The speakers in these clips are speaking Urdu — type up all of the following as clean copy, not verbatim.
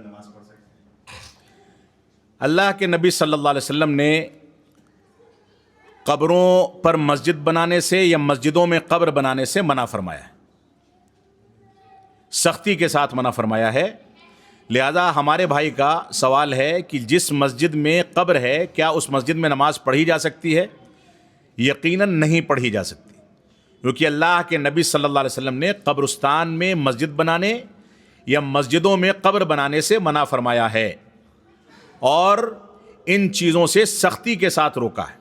میں نماز پڑھ سکتے ہیں؟ اللہ کے نبی صلی اللہ علیہ وسلم نے قبروں پر مسجد بنانے سے یا مسجدوں میں قبر بنانے سے منع فرمایا ہے، سختی کے ساتھ منع فرمایا ہے۔ لہذا ہمارے بھائی کا سوال ہے کہ جس مسجد میں قبر ہے کیا اس مسجد میں نماز پڑھی جا سکتی ہے؟ یقیناً نہیں پڑھی جا سکتی، کیونکہ اللہ کے نبی صلی اللہ علیہ وسلم نے قبرستان میں مسجد بنانے یا مسجدوں میں قبر بنانے سے منع فرمایا ہے اور ان چیزوں سے سختی کے ساتھ روکا ہے۔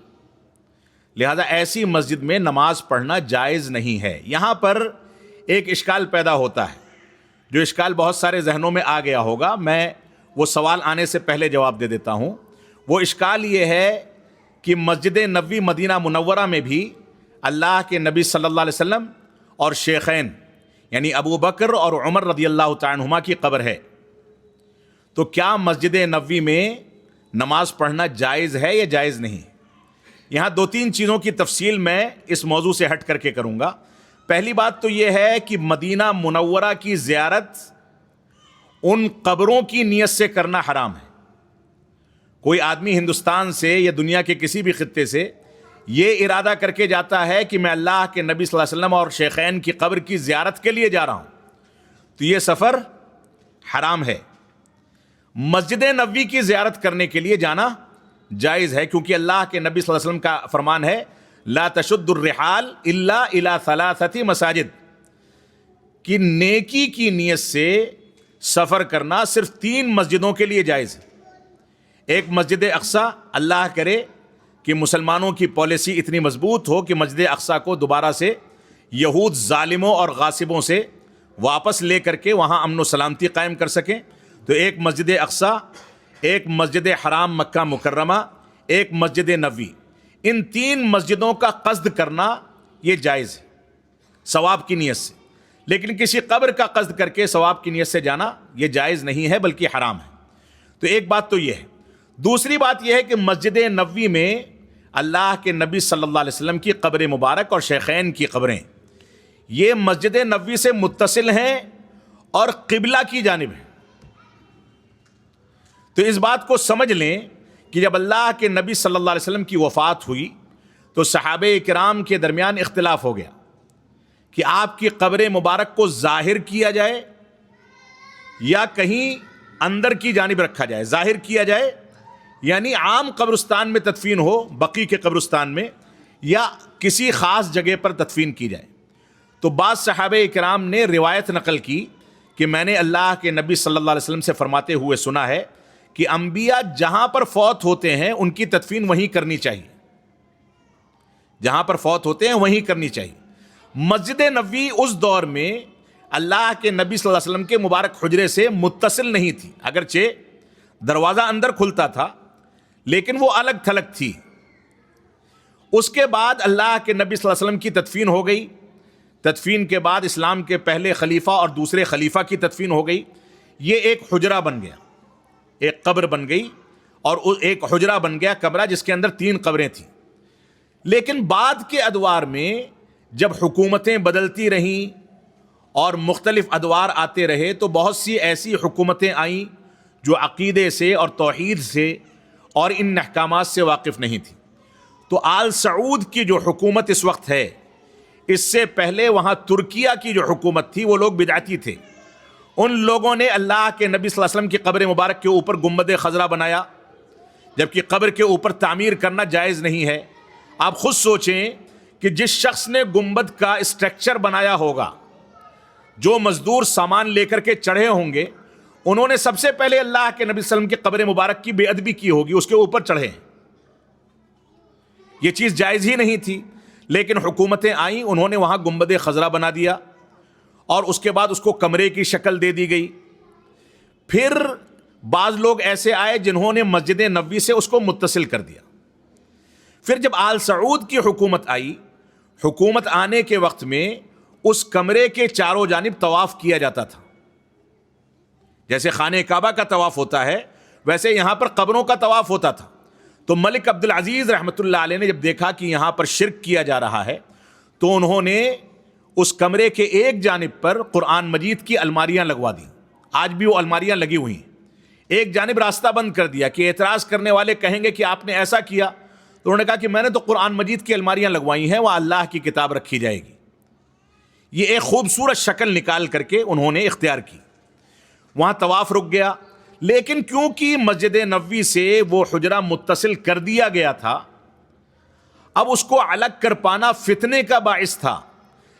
لہذا ایسی مسجد میں نماز پڑھنا جائز نہیں ہے۔ یہاں پر ایک اشکال پیدا ہوتا ہے، جو اشکال بہت سارے ذہنوں میں آ گیا ہوگا، میں وہ سوال آنے سے پہلے جواب دے دیتا ہوں۔ وہ اشکال یہ ہے کہ مسجد نبوی مدینہ منورہ میں بھی اللہ کے نبی صلی اللہ علیہ وسلم اور شیخین یعنی ابو بکر اور عمر رضی اللہ تعالیٰ عنہما کی قبر ہے، تو کیا مسجد نبوی میں نماز پڑھنا جائز ہے یا جائز نہیں؟ یہاں دو تین چیزوں کی تفصیل میں اس موضوع سے ہٹ کر کے کروں گا۔ پہلی بات تو یہ ہے کہ مدینہ منورہ کی زیارت ان قبروں کی نیت سے کرنا حرام ہے۔ کوئی آدمی ہندوستان سے یا دنیا کے کسی بھی خطے سے یہ ارادہ کر کے جاتا ہے کہ میں اللہ کے نبی صلی اللہ علیہ وسلم اور شیخین کی قبر کی زیارت کے لیے جا رہا ہوں، تو یہ سفر حرام ہے۔ مسجد نبوی کی زیارت کرنے کے لیے جانا جائز ہے، کیونکہ اللہ کے نبی صلی اللہ علیہ وسلم کا فرمان ہے لا تشد الرحال الا الى ثلاثۃ مساجد، کہ نیکی کی نیت سے سفر کرنا صرف 3 مسجدوں کے لیے جائز ہے۔ ایک مسجد اقصی، اللہ کرے کہ مسلمانوں کی پالیسی اتنی مضبوط ہو کہ مسجد اقصی کو دوبارہ سے یہود ظالموں اور غاصبوں سے واپس لے کر کے وہاں امن و سلامتی قائم کر سکیں، تو ایک مسجد اقصی، ایک مسجد حرام مکہ مکرمہ، ایک مسجد نبوی، ان 3 مسجدوں کا قصد کرنا یہ جائز ہے ثواب کی نیت سے، لیکن کسی قبر کا قصد کر کے ثواب کی نیت سے جانا یہ جائز نہیں ہے بلکہ حرام ہے۔ تو ایک بات تو یہ ہے۔ دوسری بات یہ ہے کہ مسجد نبوی میں اللہ کے نبی صلی اللہ علیہ وسلم کی قبر مبارک اور شیخین کی قبریں یہ مسجد نبوی سے متصل ہیں اور قبلہ کی جانب ہیں۔ تو اس بات کو سمجھ لیں کہ جب اللہ کے نبی صلی اللہ علیہ وسلم کی وفات ہوئی تو صحابہ کرام کے درمیان اختلاف ہو گیا کہ آپ کی قبر مبارک کو ظاہر کیا جائے یا کہیں اندر کی جانب رکھا جائے۔ ظاہر کیا جائے یعنی عام قبرستان میں تدفین ہو، بقیع کے قبرستان میں، یا کسی خاص جگہ پر تدفین کی جائے۔ تو بعض صحابہ کرام نے روایت نقل کی کہ میں نے اللہ کے نبی صلی اللہ علیہ وسلم سے فرماتے ہوئے سنا ہے کہ انبیاء جہاں پر فوت ہوتے ہیں ان کی تدفین وہیں کرنی چاہیے، جہاں پر فوت ہوتے ہیں وہیں کرنی چاہیے۔ مسجد نبوی اس دور میں اللہ کے نبی صلی اللہ علیہ وسلم کے مبارک حجرے سے متصل نہیں تھی، اگرچہ دروازہ اندر کھلتا تھا لیکن وہ الگ تھلگ تھی۔ اس کے بعد اللہ کے نبی صلی اللہ علیہ وسلم کی تدفین ہو گئی، تدفین کے بعد اسلام کے پہلے خلیفہ اور دوسرے خلیفہ کی تدفین ہو گئی، یہ ایک حجرہ بن گیا، ایک قبر بن گئی اور ایک حجرہ بن گیا کمرہ جس کے اندر 3 قبریں تھیں۔ لیکن بعد کے ادوار میں جب حکومتیں بدلتی رہیں اور مختلف ادوار آتے رہے تو بہت سی ایسی حکومتیں آئیں جو عقیدے سے اور توحید سے اور ان احکامات سے واقف نہیں تھی۔ تو آل سعود کی جو حکومت اس وقت ہے، اس سے پہلے وہاں ترکیہ کی جو حکومت تھی وہ لوگ بدعتی تھے، ان لوگوں نے اللہ کے نبی صلی اللہ علیہ وسلم کی قبر مبارک کے اوپر گنبد خضرا بنایا، جبکہ قبر کے اوپر تعمیر کرنا جائز نہیں ہے۔ آپ خود سوچیں کہ جس شخص نے گنبد کا اسٹرکچر بنایا ہوگا، جو مزدور سامان لے کر کے چڑھے ہوں گے، انہوں نے سب سے پہلے اللہ کے نبی صلی اللہ علیہ وسلم کی قبر مبارک کی بے ادبی کی ہوگی، اس کے اوپر چڑھے۔ یہ چیز جائز ہی نہیں تھی، لیکن حکومتیں آئیں، انہوں نے وہاں گنبد خضرا بنا دیا اور اس کے بعد اس کو کمرے کی شکل دے دی گئی۔ پھر بعض لوگ ایسے آئے جنہوں نے مسجد نبوی سے اس کو متصل کر دیا۔ پھر جب آل سعود کی حکومت آئی، حکومت آنے کے وقت میں اس کمرے کے چاروں جانب طواف کیا جاتا تھا، جیسے خانہ کعبہ کا طواف ہوتا ہے ویسے یہاں پر قبروں کا طواف ہوتا تھا۔ تو ملک عبد العزیز رحمۃ اللہ علیہ نے جب دیکھا کہ یہاں پر شرک کیا جا رہا ہے تو انہوں نے اس کمرے کے ایک جانب پر قرآن مجید کی الماریاں لگوا دیں۔ آج بھی وہ الماریاں لگی ہوئی ہیں، ایک جانب راستہ بند کر دیا کہ اعتراض کرنے والے کہیں گے کہ آپ نے ایسا کیا، تو انہوں نے کہا کہ میں نے تو قرآن مجید کی الماریاں لگوائی ہیں، وہ اللہ کی کتاب رکھی جائے گی۔ یہ ایک خوبصورت شکل نکال کر کے انہوں نے اختیار کی۔ وہاں طواف رک گیا، لیکن کیونکہ مسجد نبوی سے وہ حجرہ متصل کر دیا گیا تھا، اب اس کو الگ کر پانا فتنے کا باعث تھا،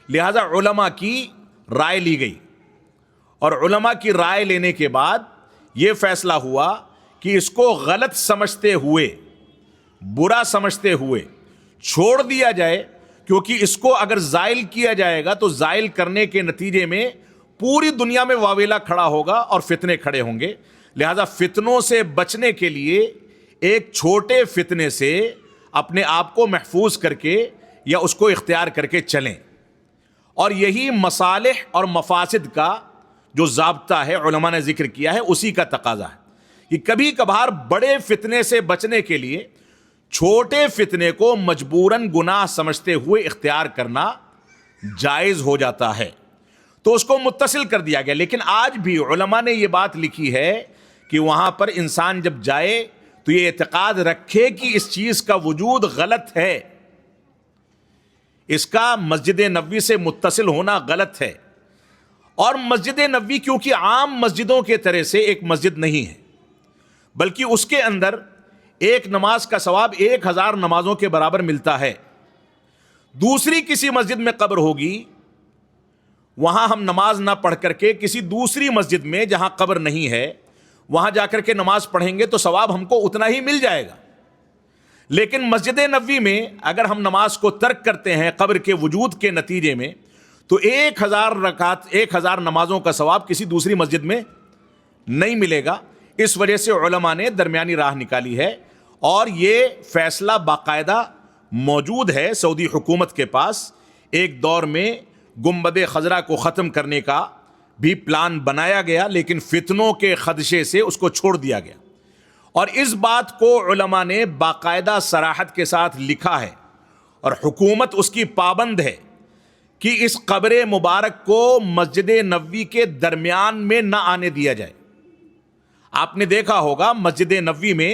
لہذا علماء کی رائے لی گئی، اور علماء کی رائے لینے کے بعد یہ فیصلہ ہوا کہ اس کو غلط سمجھتے ہوئے، برا سمجھتے ہوئے چھوڑ دیا جائے، کیونکہ اس کو اگر زائل کیا جائے گا تو زائل کرنے کے نتیجے میں پوری دنیا میں واویلا کھڑا ہوگا اور فتنے کھڑے ہوں گے۔ لہذا فتنوں سے بچنے کے لیے ایک چھوٹے فتنے سے اپنے آپ کو محفوظ کر کے یا اس کو اختیار کر کے چلیں، اور یہی مصالح اور مفاسد کا جو ضابطہ ہے علماء نے ذکر کیا ہے، اسی کا تقاضا ہے کہ کبھی کبھار بڑے فتنے سے بچنے کے لیے چھوٹے فتنے کو مجبوراً گناہ سمجھتے ہوئے اختیار کرنا جائز ہو جاتا ہے، تو اس کو متصل کر دیا گیا۔ لیکن آج بھی علماء نے یہ بات لکھی ہے کہ وہاں پر انسان جب جائے تو یہ اعتقاد رکھے کہ اس چیز کا وجود غلط ہے، اس کا مسجد نبوی سے متصل ہونا غلط ہے، اور مسجد نبوی کیونکہ عام مسجدوں کے طرح سے ایک مسجد نہیں ہے، بلکہ اس کے اندر ایک نماز کا ثواب 1000 نمازوں کے برابر ملتا ہے۔ دوسری کسی مسجد میں قبر ہوگی، وہاں ہم نماز نہ پڑھ کر کے کسی دوسری مسجد میں جہاں قبر نہیں ہے وہاں جا کر کے نماز پڑھیں گے تو ثواب ہم کو اتنا ہی مل جائے گا۔ لیکن مسجد نبوی میں اگر ہم نماز کو ترک کرتے ہیں قبر کے وجود کے نتیجے میں، تو 1000 رکعت 1000 نمازوں کا ثواب کسی دوسری مسجد میں نہیں ملے گا۔ اس وجہ سے علماء نے درمیانی راہ نکالی ہے، اور یہ فیصلہ باقاعدہ موجود ہے سعودی حکومت کے پاس۔ ایک دور میں گنبد خضرا کو ختم کرنے کا بھی پلان بنایا گیا، لیکن فتنوں کے خدشے سے اس کو چھوڑ دیا گیا، اور اس بات کو علماء نے باقاعدہ صراحت کے ساتھ لکھا ہے، اور حکومت اس کی پابند ہے کہ اس قبر مبارک کو مسجد نبوی کے درمیان میں نہ آنے دیا جائے۔ آپ نے دیکھا ہوگا مسجد نبوی میں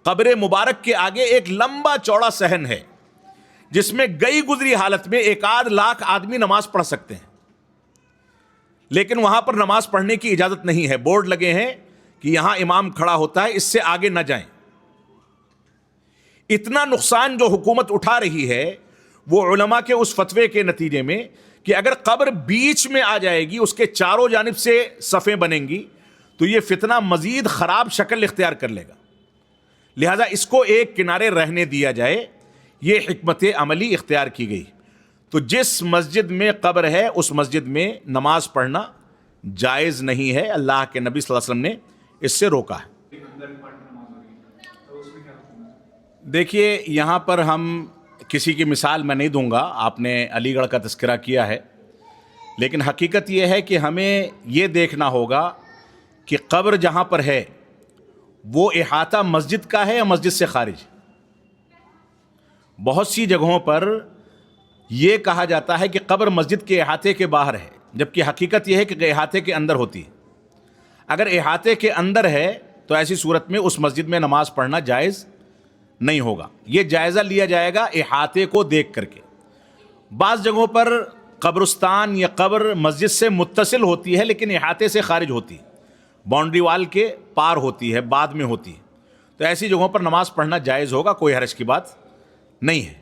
قبر مبارک کے آگے ایک لمبا چوڑا صحن ہے، جس میں گئی گزری حالت میں 1 لاکھ آدمی نماز پڑھ سکتے ہیں، لیکن وہاں پر نماز پڑھنے کی اجازت نہیں ہے۔ بورڈ لگے ہیں کہ یہاں امام کھڑا ہوتا ہے، اس سے آگے نہ جائیں۔ اتنا نقصان جو حکومت اٹھا رہی ہے وہ علماء کے اس فتوے کے نتیجے میں کہ اگر قبر بیچ میں آ جائے گی، اس کے چاروں جانب سے صفیں بنیں گی، تو یہ فتنہ مزید خراب شکل اختیار کر لے گا، لہذا اس کو ایک کنارے رہنے دیا جائے۔ یہ حکمت عملی اختیار کی گئی۔ تو جس مسجد میں قبر ہے اس مسجد میں نماز پڑھنا جائز نہیں ہے، اللہ کے نبی صلی اللہ علیہ وسلم نے اس سے روکا ہے۔ دیکھیے یہاں پر ہم کسی کی مثال میں نہیں دوں گا، آپ نے علی گڑھ کا تذکرہ کیا ہے، لیکن حقیقت یہ ہے کہ ہمیں یہ دیکھنا ہوگا کہ قبر جہاں پر ہے وہ احاطہ مسجد کا ہے یا مسجد سے خارج۔ بہت سی جگہوں پر یہ کہا جاتا ہے کہ قبر مسجد کے احاطے کے باہر ہے، جبکہ حقیقت یہ ہے کہ احاطے کے اندر ہوتی ہے۔ اگر احاطے کے اندر ہے تو ایسی صورت میں اس مسجد میں نماز پڑھنا جائز نہیں ہوگا۔ یہ جائزہ لیا جائے گا احاطے کو دیکھ کر کے۔ بعض جگہوں پر قبرستان یا قبر مسجد سے متصل ہوتی ہے لیکن احاطے سے خارج ہوتی ہے، باؤنڈری وال کے پار ہوتی ہے، بعد میں ہوتی ہے، تو ایسی جگہوں پر نماز پڑھنا جائز ہوگا، کوئی حرج کی بات نہیں ہے۔